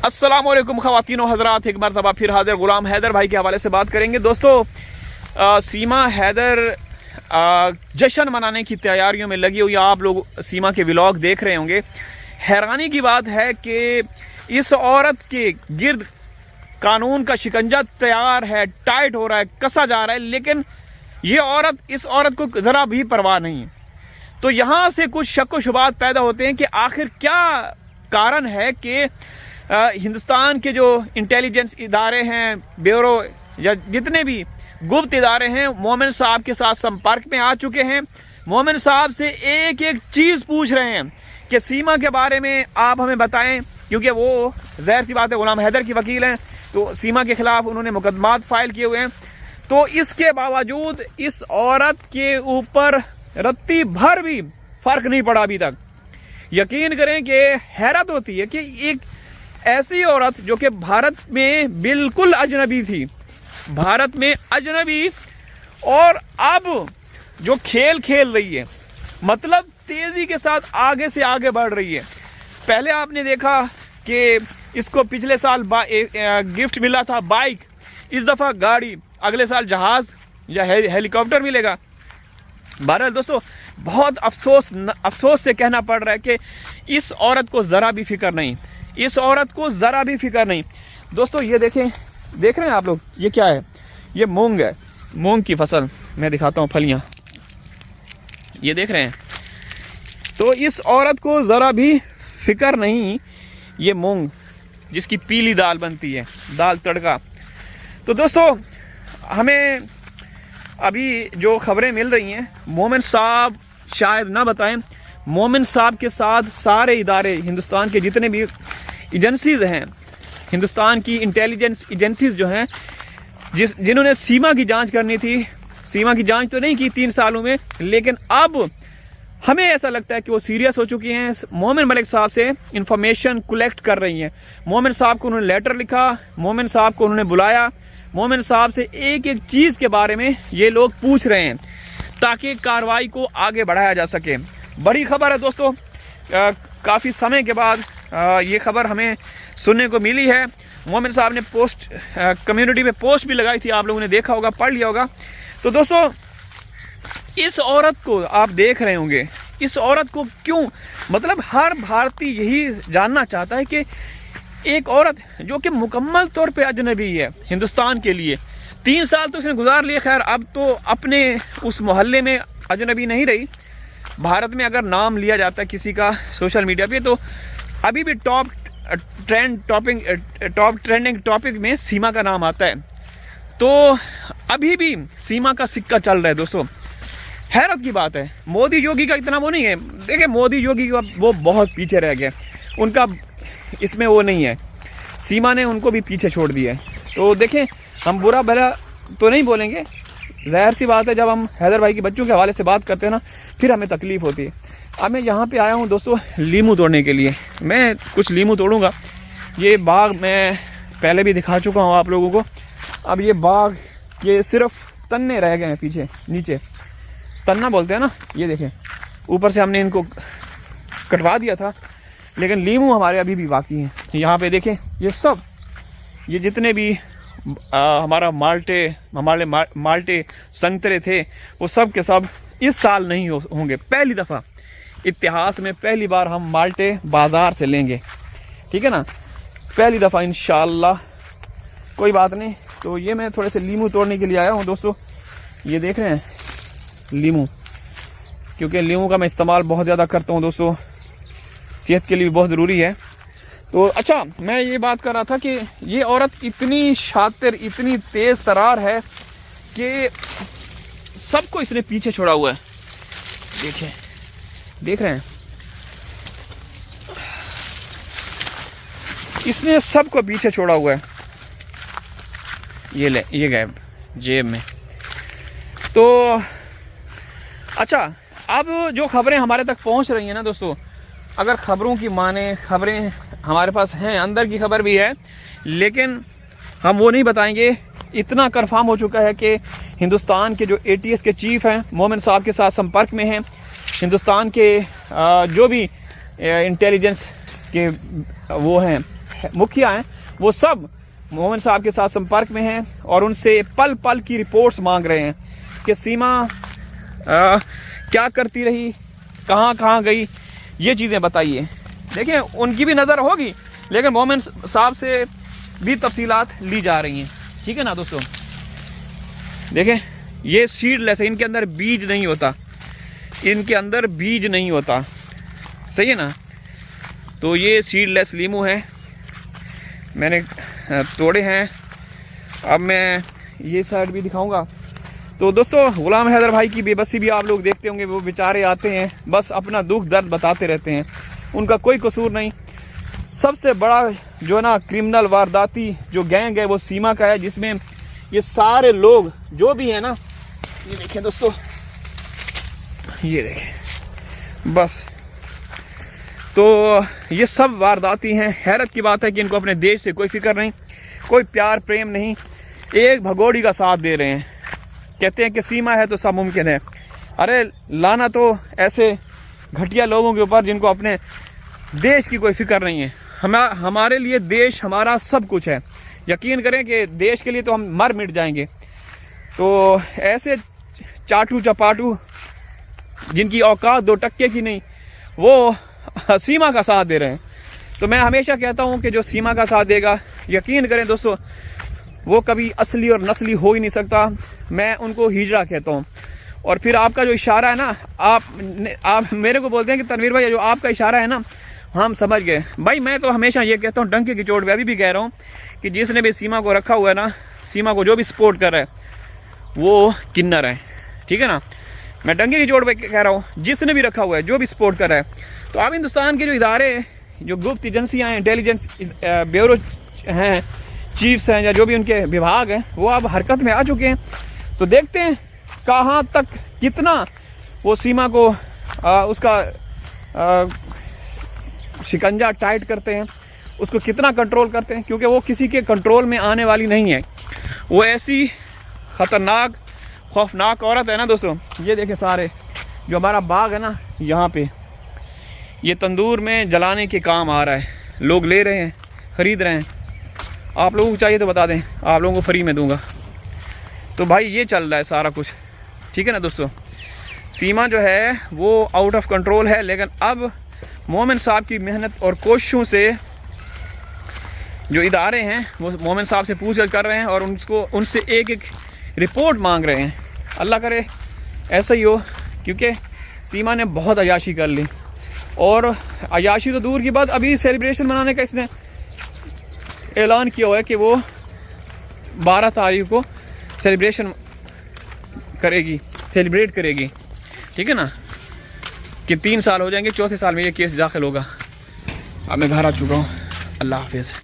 अस्सलाम वालेकुम ख़वातीनो हज़रात, एक मरतबा फिर हाजिर गुलाम हैदर भाई के हवाले से बात करेंगे। दोस्तों, सीमा हैदर जश्न मनाने की तैयारियों में लगी हुई, आप लोग सीमा के व्लॉग देख रहे होंगे। हैरानी की बात है कि इस औरत के गिर्द कानून का शिकंजा तैयार है, टाइट हो रहा है, कसा जा रहा है, लेकिन इस औरत को ज़रा भी परवाह नहीं है। तो यहाँ से कुछ शक व शुबात पैदा होते हैं कि आखिर क्या कारण है कि हिंदुस्तान के जो इंटेलिजेंस इदारे हैं, ब्यूरो या जितने भी गुप्त इदारे हैं, मोमिन साहब के साथ संपर्क में आ चुके हैं। मोमिन साहब से एक एक चीज़ पूछ रहे हैं कि सीमा के बारे में आप हमें बताएं, क्योंकि वो ज़ाहिर सी बात है गुलाम हैदर की वकील हैं, तो सीमा के खिलाफ उन्होंने मुकदमात फाइल किए हुए हैं। तो इसके बावजूद इस औरत के ऊपर रत्ती भर भी फर्क नहीं पड़ा अभी तक। यकीन करें कि हैरत होती है कि एक ऐसी औरत जो कि भारत में बिल्कुल अजनबी थी, भारत में अजनबी, और अब जो खेल खेल रही है, मतलब तेजी के साथ आगे से आगे बढ़ रही है। पहले आपने देखा कि इसको पिछले साल गिफ्ट मिला था बाइक, इस दफ़ा गाड़ी, अगले साल जहाज़ या हेलीकॉप्टर मिलेगा। बहरहाल दोस्तों, बहुत अफसोस से कहना पड़ रहा है कि इस औरत को ज़रा भी फिक्र नहीं, इस औरत को ज़रा भी फिक्र नहीं। दोस्तों ये देखें, देख रहे हैं आप लोग, ये क्या है? ये मूंग है, मूंग की फसल। मैं दिखाता हूँ फलियाँ, ये देख रहे हैं। तो इस औरत को ज़रा भी फिक्र नहीं, ये मूंग जिसकी पीली दाल बनती है, दाल तड़का। तो दोस्तों, हमें अभी जो खबरें मिल रही हैं, मोमिन साहब शायद ना बताएं, मोमिन साहब के साथ सारे इदारे, हिंदुस्तान के जितने भी एजेंसीज हैं, हिंदुस्तान की इंटेलिजेंस एजेंसीज जो हैं, जिन्होंने सीमा की जांच करनी थी, सीमा की जांच तो नहीं की 3 सालों में, लेकिन अब हमें ऐसा लगता है कि वो सीरियस हो चुकी हैं। मोमिन मलिक साहब से इंफॉर्मेशन कलेक्ट कर रही हैं। मोमिन साहब को उन्होंने लेटर लिखा, मोमिन साहब को उन्होंने बुलाया, मोमिन साहब से एक एक चीज़ के बारे में ये लोग पूछ रहे हैं ताकि कार्रवाई को आगे बढ़ाया जा सके। बड़ी खबर है दोस्तों, काफ़ी समय के बाद ये खबर हमें सुनने को मिली है। मोमिन साहब ने पोस्ट कम्युनिटी में पोस्ट भी लगाई थी, आप लोगों ने देखा होगा, पढ़ लिया होगा। तो दोस्तों, इस औरत को आप देख रहे होंगे, इस औरत को क्यों, मतलब हर भारतीय यही जानना चाहता है कि एक औरत जो कि मुकम्मल तौर पे अजनबी है हिंदुस्तान के लिए, 3 साल तो उसने गुजार लिए, खैर अब तो अपने उस मोहल्ले में अजनबी नहीं रही। भारत में अगर नाम लिया जाता है किसी का सोशल मीडिया पे, तो अभी भी टॉप ट्रेंडिंग टॉपिक में सीमा का नाम आता है। तो अभी भी सीमा का सिक्का चल रहा है दोस्तों। हैरत की बात है, मोदी योगी का इतना वो नहीं है। देखिए, मोदी योगी का वो बहुत पीछे रह गया, उनका इसमें वो नहीं है, सीमा ने उनको भी पीछे छोड़ दिया है। तो देखें, हम बुरा भला तो नहीं बोलेंगे, ज़ाहिर सी बात है, जब हम हैदर भाई के बच्चों के हवाले से बात करते हैं ना, फिर हमें तकलीफ़ होती है। अब मैं यहाँ पे आया हूँ दोस्तों लीमू तोड़ने के लिए, मैं कुछ लीमू तोड़ूंगा। ये बाग मैं पहले भी दिखा चुका हूँ आप लोगों को। अब ये बाग, ये सिर्फ तन्ने रह गए हैं पीछे, नीचे तन्ना बोलते हैं ना, ये देखें, ऊपर से हमने इनको कटवा दिया था, लेकिन लीमू हमारे अभी भी बाकी हैं। यहाँ पे देखें, ये सब, ये जितने भी हमारे माल्टे संतरे थे, वो सब के सब इस साल नहीं होंगे। पहली दफ़ा इतिहास में, पहली बार हम माल्टे बाज़ार से लेंगे, ठीक है ना, पहली दफ़ा इंशाअल्लाह। कोई बात नहीं। तो ये मैं थोड़े से लीमू तोड़ने के लिए आया हूँ दोस्तों, ये देख रहे हैं लीमू, क्योंकि लीमू का मैं इस्तेमाल बहुत ज़्यादा करता हूँ दोस्तों, सेहत के लिए बहुत ज़रूरी है। तो अच्छा, मैं ये बात कर रहा था कि ये औरत इतनी शातिर, इतनी तेज़ तरार है कि सबको इसने पीछे छोड़ा हुआ है। देखिए, देख रहे हैं, इसने सबको पीछे छोड़ा हुआ है। ये ले, ये गए जेब में। तो अच्छा, अब जो खबरें हमारे तक पहुंच रही हैं ना दोस्तों, अगर खबरों की माने, खबरें हमारे पास हैं, अंदर की खबर भी है, लेकिन हम वो नहीं बताएंगे। इतना कंफर्म हो चुका है कि हिंदुस्तान के जो ATS के चीफ हैं, मोमिन साहब के साथ संपर्क में हैं। हिंदुस्तान के जो भी इंटेलिजेंस के वो हैं मुखिया हैं वो सब मोमिन साहब के साथ संपर्क में हैं और उनसे पल पल की रिपोर्ट्स मांग रहे हैं कि सीमा क्या करती रही, कहाँ कहाँ गई, ये चीज़ें बताइए। देखिए उनकी भी नज़र होगी, लेकिन मोमिन साहब से भी तफसीलात ली जा रही हैं, ठीक है ना दोस्तों। देखें ये सीडलेस है, इनके अंदर बीज नहीं होता, इनके अंदर बीज नहीं होता, सही है ना। तो ये सीडलेस लीमू है, मैंने तोड़े हैं। अब मैं ये साइड भी दिखाऊंगा। तो दोस्तों गुलाम हैदर भाई की बेबसी भी आप लोग देखते होंगे, वो बेचारे आते हैं बस अपना दुख दर्द बताते रहते हैं, उनका कोई कसूर नहीं। सबसे बड़ा जो ना क्रिमिनल वारदाती जो गैंग है वो सीमा का है, जिसमें ये सारे लोग जो भी है ना, ये देखें दोस्तों, ये देखें बस, तो ये सब वारदाती हैं। हैरत की बात है कि इनको अपने देश से कोई फिक्र नहीं, कोई प्यार प्रेम नहीं, एक भगोड़ी का साथ दे रहे हैं। कहते हैं कि सीमा है तो सब मुमकिन है। अरे लाना तो ऐसे घटिया लोगों के ऊपर जिनको अपने देश की कोई फिक्र नहीं है। हमारे लिए देश हमारा सब कुछ है, यकीन करें कि देश के लिए तो हम मर मिट जाएंगे। तो ऐसे चाटू चपाटू जिनकी औकात 2 टक्के की नहीं, वो सीमा का साथ दे रहे हैं। तो मैं हमेशा कहता हूं कि जो सीमा का साथ देगा, यकीन करें दोस्तों, वो कभी असली और नस्ली हो ही नहीं सकता। मैं उनको हिजड़ा कहता हूं। और फिर आपका जो इशारा है ना, आप मेरे को बोलते हैं कि तनवीर भाई जो आपका इशारा है ना, हम समझ गए। भाई मैं तो हमेशा ये कहता हूँ, डंके की चोट पे अभी भी कह रहा हूँ कि जिसने भी सीमा को रखा हुआ है ना, सीमा को जो भी सपोर्ट कर रहा है वो किन्नर है, ठीक है ना। मैं डंके की चोट पे कह रहा हूँ, जिसने भी रखा हुआ है, जो भी सपोर्ट कर रहा है। तो आप हिंदुस्तान के जो इदारे, जो गुप्त एजेंसियाँ हैं, इंटेलिजेंस ब्यूरो हैं, चीफ्स हैं, या जो भी उनके विभाग हैं, वो अब हरकत में आ चुके हैं। तो देखते हैं कहाँ तक कितना वो सीमा को उसका शिकंजा टाइट करते हैं, उसको कितना कंट्रोल करते हैं, क्योंकि वो किसी के कंट्रोल में आने वाली नहीं है। वो ऐसी ख़तरनाक खौफनाक औरत है ना दोस्तों। ये देखें सारे जो हमारा बाग है ना, यहाँ पे ये तंदूर में जलाने के काम आ रहा है, लोग ले रहे हैं, ख़रीद रहे हैं। आप लोगों को चाहिए तो बता दें, आप लोगों को फ्री में दूंगा। तो भाई ये चल रहा है सारा कुछ, ठीक है ना दोस्तों। सीमा जो है वो आउट ऑफ कंट्रोल है, लेकिन अब मोमिन साहब की मेहनत और कोशिशों से जो इदारे हैं वो मोमिन साहब से पूछताछ कर रहे हैं और उनसे एक एक रिपोर्ट मांग रहे हैं। अल्लाह करे ऐसा ही हो, क्योंकि सीमा ने बहुत अयाशी कर ली। और अयाशी तो दूर की बात, अभी सेलिब्रेशन मनाने का इसने ऐलान किया हुआ है कि वो 12 तारीख को सेलिब्रेट करेगी, ठीक है ना, कि 3 साल हो जाएंगे, 4थे साल में ये केस दाखिल होगा। अब मैं घर आ चुका हूँ। अल्लाह हाफिज़।